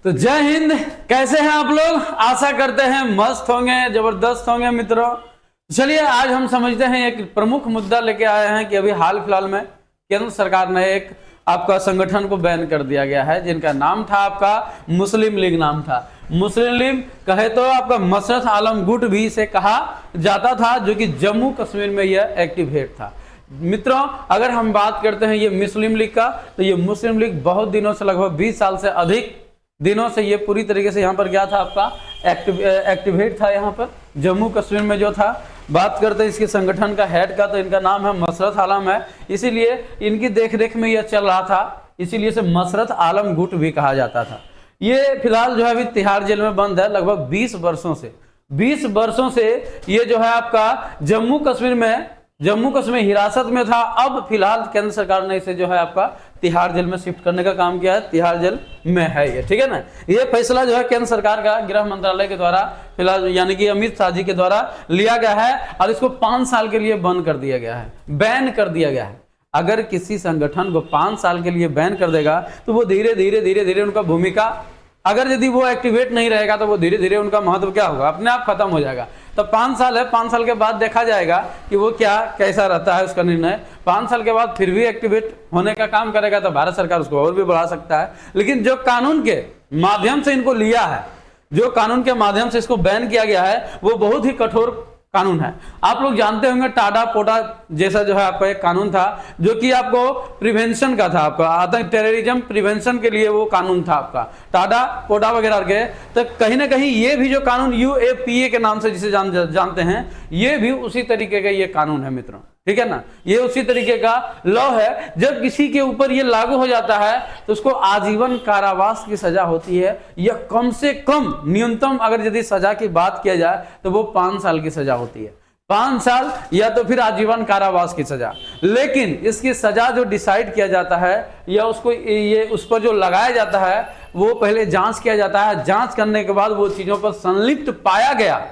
तो जय हिंद। कैसे हैं आप लोग? आशा करते हैं मस्त होंगे, जबरदस्त होंगे मित्रों। चलिए आज हम समझते हैं एक प्रमुख मुद्दा लेके आए हैं कि अभी हाल फिलहाल में केंद्र सरकार ने एक आपका संगठन को बैन कर दिया गया है, जिनका नाम था आपका मुस्लिम लीग नाम था। मुस्लिम लीग कहे तो आपका मसरत आलम गुट भी इसे कहा जाता था, जो कि जम्मू कश्मीर में यह एक्टिव हेड था। मित्रों अगर हम बात करते हैं ये मुस्लिम लीग का, तो ये मुस्लिम लीग बहुत दिनों से, लगभग 20 साल से अधिक दिनों से ये पूरी तरीके से यहाँ पर क्या था आपका एक्टिवेट था यहाँ पर जम्मू कश्मीर में जो था। बात करते हैं इसके संगठन का हेड का, तो इनका नाम है मसरत आलम है, इसीलिए इनकी देखरेख में यह चल रहा था, इसीलिए इसे मसरत आलम गुट भी कहा जाता था। ये फिलहाल जो है अभी तिहाड़ जेल में बंद है लगभग 20 वर्षों से ये जो है आपका जम्मू कश्मीर हिरासत में था। अब फिलहाल केंद्र सरकार ने इसे जो है आपका तिहाड़ जेल में शिफ्ट करने का काम किया है, तिहाड़ जेल में है ये, ठीक है ना। ये फैसला जो है केंद्र सरकार का गृह मंत्रालय के द्वारा फिलहाल यानी कि अमित शाह जी के द्वारा लिया गया है और इसको 5 साल के लिए बंद कर दिया गया है, बैन कर दिया गया है। अगर किसी संगठन को 5 साल के लिए बैन कर देगा तो वो धीरे धीरे उनका भूमिका, अगर यदि वो एक्टिवेट नहीं रहेगा तो वो धीरे धीरे उनका महत्व क्या होगा, अपने आप खत्म हो जाएगा। तो 5 साल है, 5 साल के बाद देखा जाएगा कि वो कैसा रहता है उसका निर्णय। 5 साल के बाद फिर भी एक्टिवेट होने का काम करेगा तो भारत सरकार उसको और भी बढ़ा सकता है। लेकिन जो कानून के माध्यम से इनको लिया है, जो कानून के माध्यम से इसको बैन किया गया है, वो बहुत ही कठोर कानून है। आप लोग जानते होंगे टाडा पोटा जैसा जो है आपका एक कानून था, जो कि आपको प्रिवेंशन का था, आपका आतंक टेररिज्म प्रिवेंशन के लिए वो कानून था आपका टाडा पोटा वगैरह के। तो कहीं ना कहीं ये भी जो कानून UAPA के नाम से जिसे जानते हैं, ये भी उसी तरीके का ये कानून है मित्रों, ठीक है ना। ये उसी तरीके का लॉ है। जब किसी के ऊपर ये लागू हो जाता है तो उसको आजीवन कारावास की सजा होती है, या कम से कम न्यूनतम अगर यदि सजा की बात किया जाए तो वो 5 साल की सजा होती है, 5 साल या तो फिर आजीवन कारावास की सजा। लेकिन इसकी सजा जो डिसाइड किया जाता है या उसको ये उस पर जो लगाया जाता है, वो पहले जांच किया जाता है। जांच करने के बाद वो चीजों पर संलिप्त पाया गया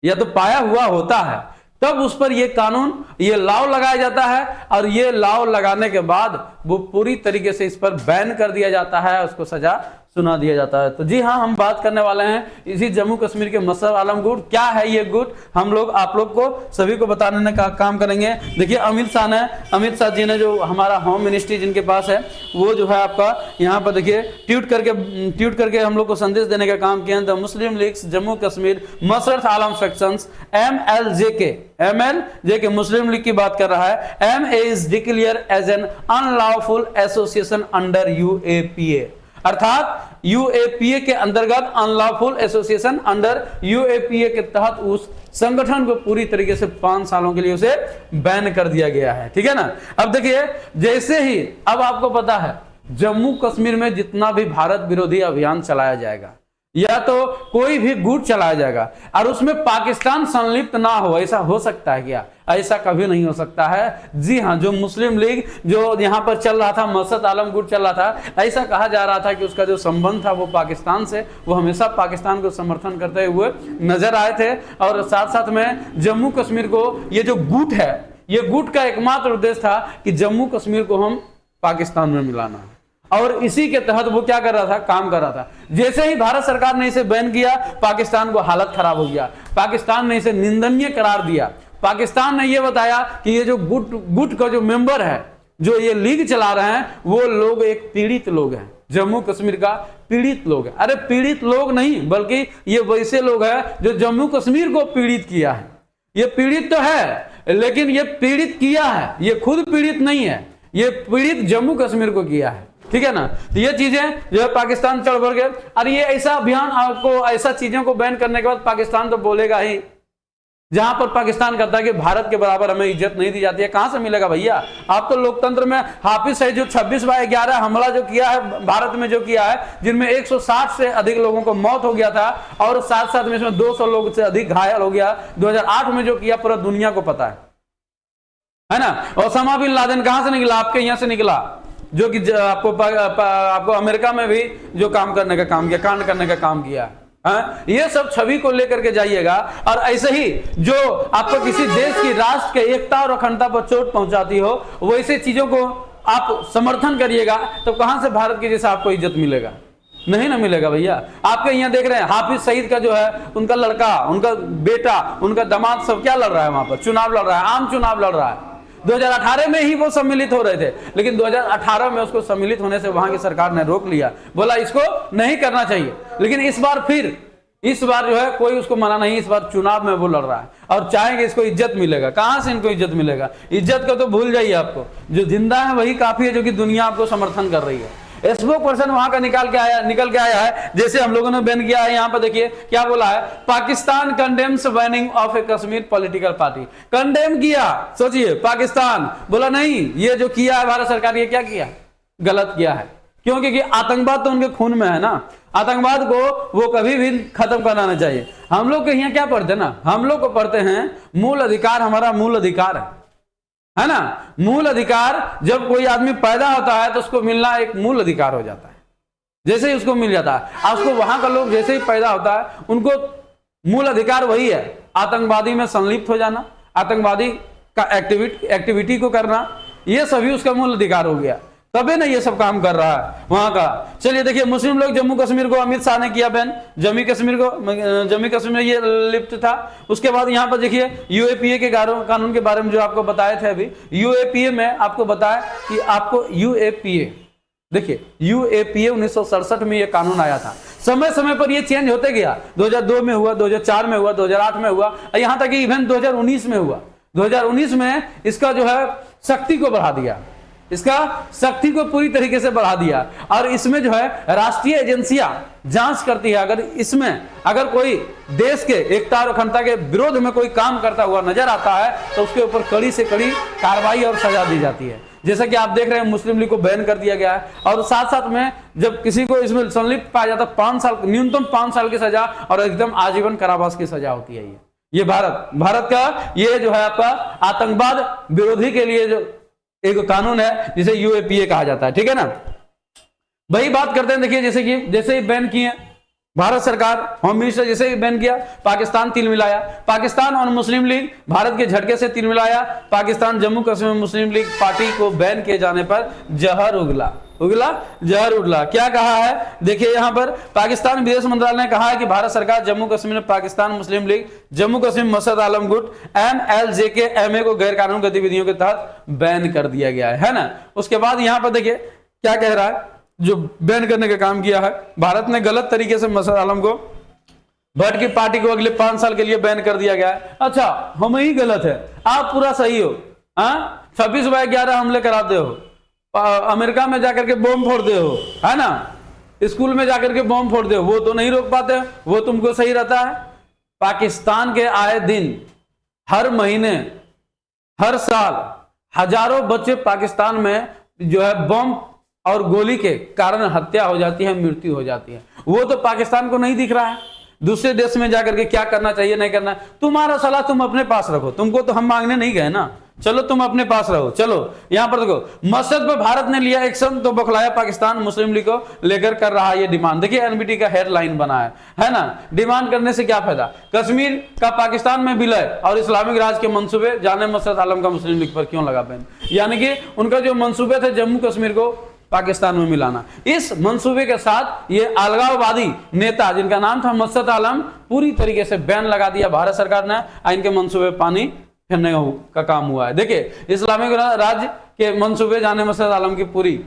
या तो पाया हुआ होता है, तब उस पर ये कानून, ये लॉ लगाया जाता है। और ये लॉ लगाने के बाद वो पूरी तरीके से इस पर बैन कर दिया जाता है, उसको सजा सुना दिया जाता है। तो जी हाँ, हम बात करने वाले हैं इसी जम्मू कश्मीर के मसरत आलम गुट। क्या है ये गुट, हम लोग आप लोग को सभी को बताने का काम करेंगे। देखिए अमित शाह जी ने, जो हमारा होम मिनिस्ट्री जिनके पास है, वो जो है आपका यहाँ पर देखिए ट्वीट करके हम लोग को संदेश देने का काम किया। The Muslim League Jammu Kashmir Masarat Alam factions MLJK Muslim League की बात कर रहा है। MA is declared as an unlawful association under UAPA, अर्थात UAPA के अंतर्गत अनलॉफुल एसोसिएशन अंडर UAPA के तहत उस संगठन को पूरी तरीके से 5 सालों के लिए उसे बैन कर दिया गया है, ठीक है ना। अब देखिए जैसे ही अब आपको पता है जम्मू कश्मीर में जितना भी भारत विरोधी अभियान चलाया जाएगा या तो कोई भी गुट चलाया जाएगा और उसमें पाकिस्तान संलिप्त ना हो, ऐसा हो सकता है क्या? ऐसा कभी नहीं हो सकता है। जी हाँ, जो मुस्लिम लीग जो यहाँ पर चल रहा था, मसरत आलम गुट चल रहा था, ऐसा कहा जा रहा था कि उसका जो संबंध था वो पाकिस्तान से, वो हमेशा पाकिस्तान को समर्थन करते हुए नजर आए थे। और साथ साथ में जम्मू कश्मीर को, ये जो गुट है, ये गुट का एकमात्र उद्देश्य था कि जम्मू कश्मीर को हम पाकिस्तान में मिलाना, और इसी के तहत वो क्या कर रहा था, काम कर रहा था। जैसे ही भारत सरकार ने इसे बैन किया, पाकिस्तान को हालत खराब हो गया, पाकिस्तान ने इसे निंदनीय करार दिया। पाकिस्तान ने यह बताया कि ये जो गुट का जो मेंबर है, जो ये लीग चला रहे हैं, वो लोग एक पीड़ित लोग हैं, जम्मू कश्मीर का पीड़ित लोग है। अरे पीड़ित लोग नहीं, बल्कि ये वैसे लोग हैं जो जम्मू कश्मीर को पीड़ित किया है। ये पीड़ित तो है, लेकिन ये पीड़ित किया है, ये खुद पीड़ित नहीं है, ये पीड़ित जम्मू कश्मीर को किया है, ठीक है ना। तो ये चीजें जो है पाकिस्तान चढ़ बढ़ गए। और ये ऐसा अभियान आपको, ऐसा चीजों को बैन करने के बाद पाकिस्तान तो बोलेगा ही, जहां पर पाकिस्तान कहता है कि भारत के बराबर हमें इज्जत नहीं दी जाती है। कहां से मिलेगा भैया? आप तो लोकतंत्र में हाफिज सईद जो 26/11 हमला जो किया है भारत में, जो किया है, जिनमें 160 से अधिक लोगों को मौत हो गया था और साथ साथ में इसमें 200 लोग से अधिक घायल हो गया। 2008 में जो किया पूरा दुनिया को पता है ना। ओसामा बिन लादेन कहां से निकला? आपके यहां से निकला, जो कि आपको अमेरिका में भी जो काम करने का काम किया, कांड करने का काम किया। ये सब छवि को लेकर के जाइएगा। और ऐसे ही जो आपको किसी देश की राष्ट्र के एकता और अखंडता पर चोट पहुंचाती हो, वैसे चीजों को आप समर्थन करिएगा, तो कहां से भारत की जैसा आपको इज्जत मिलेगा? नहीं ना मिलेगा भैया। आपके यहाँ देख रहे हैं हाफिज सईद का जो है उनका लड़का, उनका बेटा, उनका दामाद सब क्या लड़ रहा है, वहां पर चुनाव लड़ रहा है, आम चुनाव लड़ रहा है। 2018 में ही वो सम्मिलित हो रहे थे, लेकिन 2018 में उसको सम्मिलित होने से वहां की सरकार ने रोक लिया, बोला इसको नहीं करना चाहिए। लेकिन इस बार जो है कोई उसको मना नहीं, इस बार चुनाव में वो लड़ रहा है और चाहेंगे इसको इज्जत मिलेगा। कहां से इनको इज्जत मिलेगा? इज्जत को तो भूल जाइए, आपको जो जिंदा है वही काफी है, जो कि दुनिया आपको समर्थन कर रही है। स्पोक पर्सन वहां का निकल के आया है, जैसे हम लोगों ने बैन किया है। यहाँ पर देखिए क्या बोला है, Pakistan condemns banning of A Kashmir political party. Condemn किया, सोचिए, पाकिस्तान बोला नहीं, ये जो किया है भारत सरकार, ये क्या किया, गलत किया है। क्यों? क्योंकि आतंकवाद तो उनके खून में है ना, आतंकवाद को वो कभी भी खत्म कराना चाहिए। हम लोग के यहाँ क्या पढ़ते हैं ना, हम लोग को पढ़ते हैं मूल अधिकार, हमारा मूल अधिकार है ना। मूल अधिकार जब कोई आदमी पैदा होता है तो उसको मिलना एक मूल अधिकार हो जाता है, जैसे ही उसको मिल जाता है। उसको वहां का लोग जैसे ही पैदा होता है उनको मूल अधिकार वही है, आतंकवादी में संलिप्त हो जाना, आतंकवादी का एक्टिविटी को करना, ये सभी उसका मूल अधिकार हो गया, तभी ना ये सब काम कर रहा है वहां का। चलिए देखिए, मुस्लिम लोग जम्मू कश्मीर को अमित शाह ने किया बैन, जम्मू कश्मीर में ये लिप्त था। उसके बाद यहाँ पर देखिए यूएपीए के कानून के बारे में जो आपको बताए थे अभी, यूएपीए में आपको बताया कि आपको यूएपीए, देखिए यूएपीए 1967 में ये कानून आया था। समय समय पर ये चेंज होते गया, 2002 में हुआ, 2004 में हुआ, 2008 में हुआ, यहाँ तक कि इवन 2019 में हुआ। 2019 में इसका जो है शक्ति को बढ़ा दिया, इसका शक्ति को पूरी तरीके से बढ़ा दिया। और इसमें जो है राष्ट्रीय एजेंसियां जांच करती है, अगर कोई देश के एकता और अखंडता के विरोध में कोई काम करता हुआ नजर आता है तो उसके ऊपर कड़ी से कड़ी कार्रवाई और सजा दी जाती है। जैसा कि आप देख रहे हैं मुस्लिम लीग को बैन कर दिया गया है, और साथ साथ में जब किसी को इसमें संलिप्त पाया जाता है 5 साल, न्यूनतम 5 साल की सजा और एकदम आजीवन कारावास की सजा होती है। ये भारत का ये जो है आपका आतंकवाद विरोधी के लिए जो एक कानून है जिसे यूएपीए कहा जाता है, ठीक है ना। वही बात करते हैं, देखिए जैसे ही बैन किए भारत सरकार, होम मिनिस्टर जैसे ही बैन किया, पाकिस्तान तिल मिलाया, पाकिस्तान और मुस्लिम लीग भारत के झटके से तिल मिलाया। पाकिस्तान जम्मू कश्मीर मुस्लिम लीग पार्टी को बैन किए जाने पर जहर उगला। क्या कहा है देखिए, यहां पर पाकिस्तान विदेश मंत्रालय ने कहा है कि भारत सरकार जम्मू कश्मीर में पाकिस्तान मुस्लिम लीग, जम्मू कश्मीर मसद आलम गुट MLJK-MA को गैर कानूनी गतिविधियों के तहत बैन कर दिया गया है ना। उसके बाद यहां पर देखिए क्या कह रहा है, जो बैन करने का काम किया है भारत ने, गलत तरीके से मसद आलम को, भट्ट की पार्टी को अगले 5 साल के लिए बैन कर दिया गया है। अच्छा, हम ही गलत है, आप पूरा सही हो। 26/11 हमले कराते हो, अमेरिका में जाकर के बम फोड़ते हो, है ना, स्कूल में जाकर के बम फोड़ते हो, वो तो नहीं रोक पाते, वो तुमको सही रहता है। पाकिस्तान के आए दिन, हर महीने, हर साल हजारों बच्चे पाकिस्तान में जो है बम और गोली के कारण हत्या हो जाती है, मृत्यु हो जाती है। वो तो पाकिस्तान को नहीं दिख रहा है, दूसरे देश में जाकर के क्या करना चाहिए नहीं करना, तुम्हारा सलाह तुम अपने पास रखो, तुमको तो हम मांगने नहीं गए ना, चलो तुम अपने पास रहो। चलो यहां पर देखो, मस्जिद पर भारत ने लिया एक्शन तो बौखलाया पाकिस्तान, मुस्लिम लीग को लेकर कर रहा है ये डिमांड। देखिए एनबीटी का हेडलाइन बना है ना, डिमांड करने से क्या फायदा, कश्मीर का पाकिस्तान में विलय और इस्लामिक राज के मंसूबे, जाने मसद आलम का मुस्लिम लीग पर क्यों लगा बैन। यानी कि उनका जो मंसूबे थे जम्मू कश्मीर को पाकिस्तान में मिलाना, इस मंसूबे के साथ ये अलगाववादी नेता जिनका नाम था मसद आलम, पूरी तरीके से बैन लगा दिया भारत सरकार ने, इनके मंसूबे पानी फेरने का काम हुआ है। देखिए इस्लामिक राज्य के मंसूबे, जाने मसद आलम की पूरी।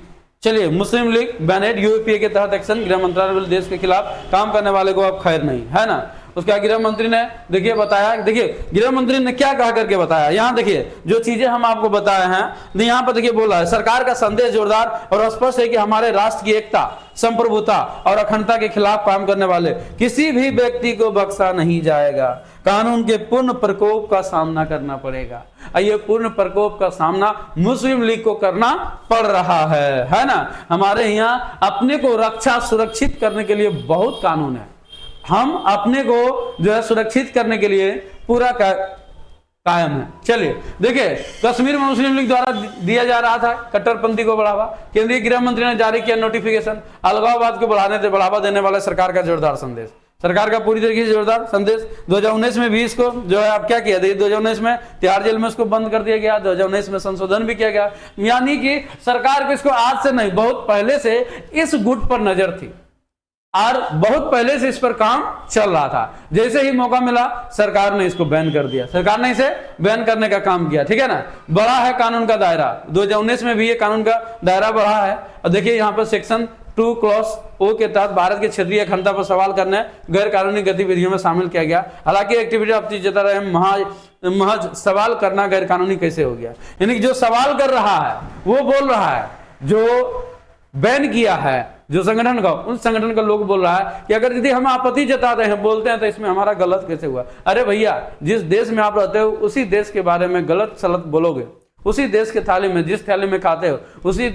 चलिए, मुस्लिम लीग बैनेड, यूएपीए के तहत एक्शन, गृह मंत्रालय देश के खिलाफ काम करने वाले को अब खैर नहीं, है ना। उसका गृह मंत्री ने देखिए बताया, देखिए गृह मंत्री ने क्या कहा करके बताया, यहाँ देखिए जो चीजें हम आपको बताए हैं, यहाँ पर देखिए बोला है, सरकार का संदेश जोरदार और स्पष्ट है कि हमारे राष्ट्र की एकता, संप्रभुता और अखंडता के खिलाफ काम करने वाले किसी भी व्यक्ति को बख्शा नहीं जाएगा, कानून के पूर्ण प्रकोप का सामना करना पड़ेगा। ये पूर्ण प्रकोप का सामना मुस्लिम लीग को करना पड़ रहा है ना। हमारे यहाँ अपने को रक्षा सुरक्षित करने के लिए बहुत कानून है, हम अपने को जो है सुरक्षित करने के लिए पूरा कायम है। चलिए देखिए, कश्मीर में मुस्लिम लीग द्वारा दिया जा रहा था कट्टरपंथी को बढ़ावा, केंद्रीय गृह मंत्री ने जारी किया नोटिफिकेशन, अलगाववाद को बढ़ावा देने वाले सरकार का जोरदार संदेश, सरकार का पूरी तरीके से जोरदार संदेश। 2019 में भी इसको जो है आप क्या किया, 2019 में तिहाड़ जेल में इसको बंद कर दिया गया, 2019 में संशोधन भी किया गया। यानी कि सरकार को इसको आज से नहीं, बहुत पहले से इस गुट पर नजर थी, और बहुत पहले से इस पर काम चल रहा था। जैसे ही मौका मिला सरकार ने इसको बैन कर दिया, सरकार ने इसे बैन करने का काम किया, ठीक है ना। बढ़ा है कानून का दायरा, 2019 में भी ये कानून का दायरा बढ़ा है। और देखिए यहाँ पर सेक्शन 2 क्लॉज ओ के तहत भारत की क्षेत्रीय अखंडता पर सवाल करने गैर कानूनी गतिविधियों में शामिल किया गया। हालांकि एक्टिविटी आप जता रहे हैं महज सवाल करना गैर कानूनी कैसे हो गया, यानी कि जो सवाल कर रहा है वो बोल रहा है, जो बैन किया है जो संगठन का, उन संगठन का लोग बोल रहा है कि अगर यदि हम आपत्ति जताते हैं, बोलते हैं, तो इसमें हमारा गलत कैसे हुआ। अरे भैया, जिस देश में आप रहते हो उसी देश के बारे में गलत सलत बोलोगे, उसी देश के थाली में, जिस थाली में खाते हो उसी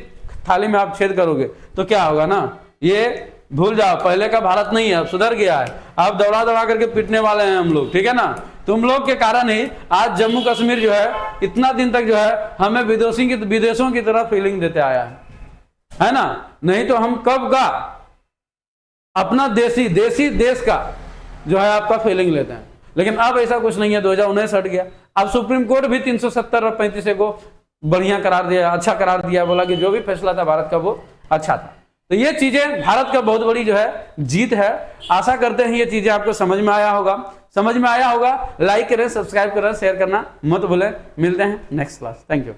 थाली में आप छेद करोगे तो क्या होगा ना। ये भूल जाओ, पहले का भारत नहीं है, अब सुधर गया है। अब दौड़ा दौड़ा करके पीटने वाले हैं हम लोग, ठीक है ना। तुम लोग के कारण ही आज जम्मू कश्मीर जो है इतना दिन तक जो है हमें विदेशों की तरह फीलिंग देते आया है ना। नहीं तो हम कब का अपना देसी देश का जो है आपका फीलिंग लेते हैं, लेकिन अब ऐसा कुछ नहीं है। 2019 हट गया, अब सुप्रीम कोर्ट भी 370 और 35 को बढ़िया करार दिया, अच्छा करार दिया, बोला कि जो भी फैसला था भारत का वो अच्छा था। तो ये चीजें भारत का बहुत बड़ी जो है जीत है। आशा करते हैं ये चीजें आपको समझ में आया होगा। लाइक करें, सब्सक्राइब करें, शेयर करना मत भूलें। मिलते हैं नेक्स्ट क्लास। Thank you.